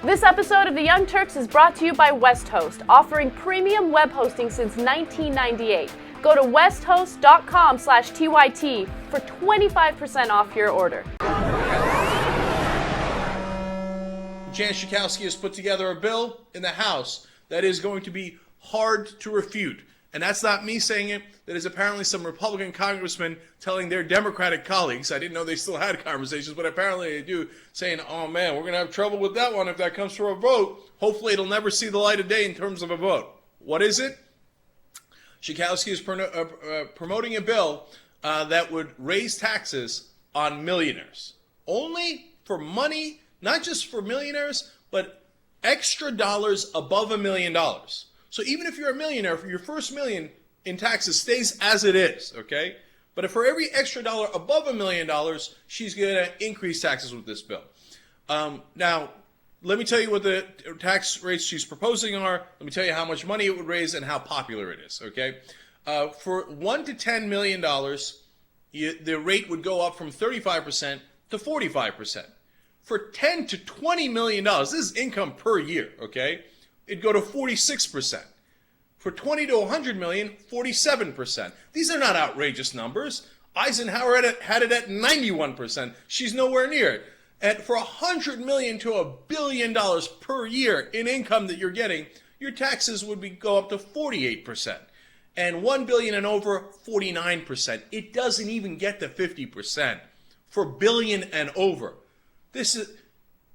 This episode of The Young Turks is brought to you by WestHost, offering premium web hosting since 1998. Go to westhost.com/TYT for 25% off your order. Jan Schakowsky has put together a bill in the House that is going to be hard to refute. And that's not me saying it. That is apparently some Republican congressmen telling their Democratic colleagues, I didn't know they still had conversations, but apparently they do, saying, oh man, we're going to have trouble with that one if that comes to a vote. Hopefully it'll never see the light of day in terms of a vote. What is it? Schakowsky is promoting a bill that would raise taxes on millionaires. Only for money, not just for millionaires, but extra dollars above $1 million. So even if you're a millionaire, for your first million in taxes stays as it is, okay? But if for every extra dollar above $1 million, she's going to increase taxes with this bill. Now, let me tell you what the tax rates she's proposing are. Let me tell you how much money it would raise and how popular it is, okay? For $1 to $10 million, the rate would go up from 35% to 45%. For $10 to $20 million, this is income per year, okay? It'd go to 46%. For 20 to 100 million, 47%. These are not outrageous numbers. Eisenhower had it at 91%. She's nowhere near it. And for $100 million to $1 billion per year in income that you're getting, your taxes would go up to 48%. And $1 billion and over, 49%. It doesn't even get to 50% for billion and over. This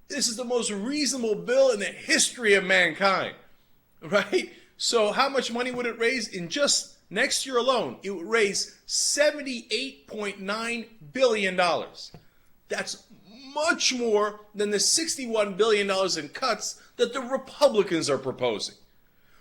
is the most reasonable bill in the history of mankind, right? So how much money would it raise? In just next year alone, it would raise $78.9 billion. That's much more than the $61 billion in cuts that the Republicans are proposing.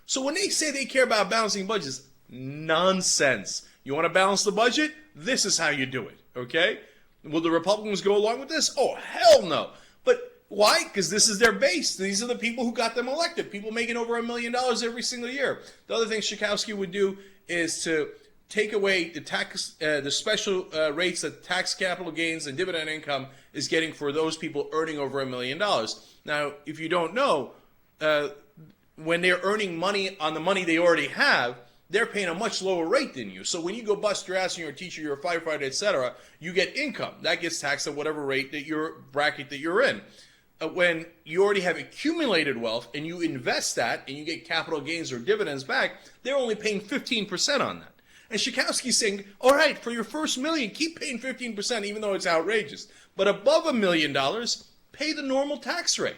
So when they say they care about balancing budgets, nonsense. You want to balance the budget? This is how you do it, okay? Will the Republicans go along with this? Oh, hell no. But why? Because this is their base. These are the people who got them elected. People making over $1 million every single year. The other thing Schakowsky would do is to take away the special rates that tax capital gains and dividend income is getting for those people earning over $1 million. Now, if you don't know, when they're earning money on the money they already have, they're paying a much lower rate than you. So when you go bust your ass and you're a teacher, you're a firefighter, etc., you get income. That gets taxed at whatever rate that your bracket that you're in. When you already have accumulated wealth and you invest that and you get capital gains or dividends back, they're only paying 15% on that. And Schakowsky's saying, all right, for your first million, keep paying 15%, even though it's outrageous. But above $1 million, pay the normal tax rate.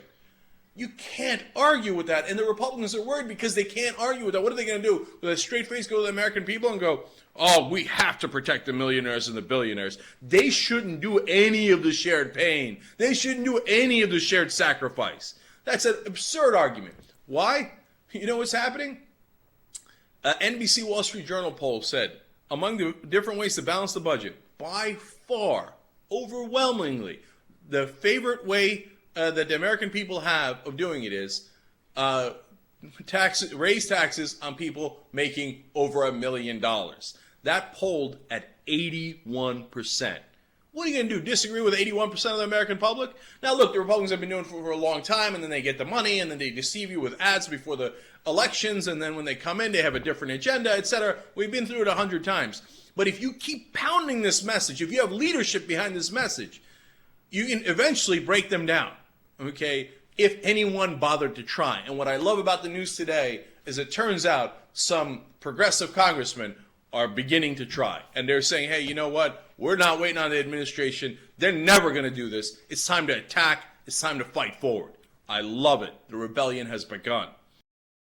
You can't argue with that. And the Republicans are worried because they can't argue with that. What are they going to do? With a straight face go to the American people and go, oh, we have to protect the millionaires and the billionaires. They shouldn't do any of the shared pain. They shouldn't do any of the shared sacrifice. That's an absurd argument. Why? You know what's happening? NBC Wall Street Journal poll said, among the different ways to balance the budget, by far, overwhelmingly, the favorite way that the American people have of doing it is raise taxes on people making over $1 million. That polled at 81%. What are you going to do? Disagree with 81% of the American public? Now, look, the Republicans have been doing it for a long time, and then they get the money, and then they deceive you with ads before the elections, and then when they come in, they have a different agenda, etc. We've been through it 100 times. But if you keep pounding this message, if you have leadership behind this message, you can eventually break them down. Okay, if anyone bothered to try. And what I love about the news today is it turns out some progressive congressmen are beginning to try. And they're saying, hey, you know what? We're not waiting on the administration. They're never going to do this. It's time to attack. It's time to fight forward. I love it. The rebellion has begun.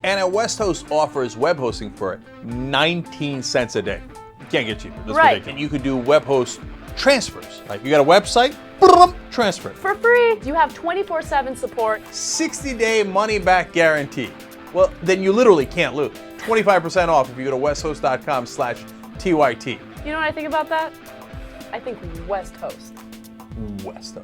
And at WestHost offers web hosting for 19 cents a day. You can't get cheaper. That's right. ridiculous. And you could do web host transfers. Like you got a website, transfer. For free. You have 24/7 support. 60-day money-back guarantee. Well, then you literally can't lose. 25% off if you go to westhost.com/TYT. You know what I think about that? I think WestHost. WestHost.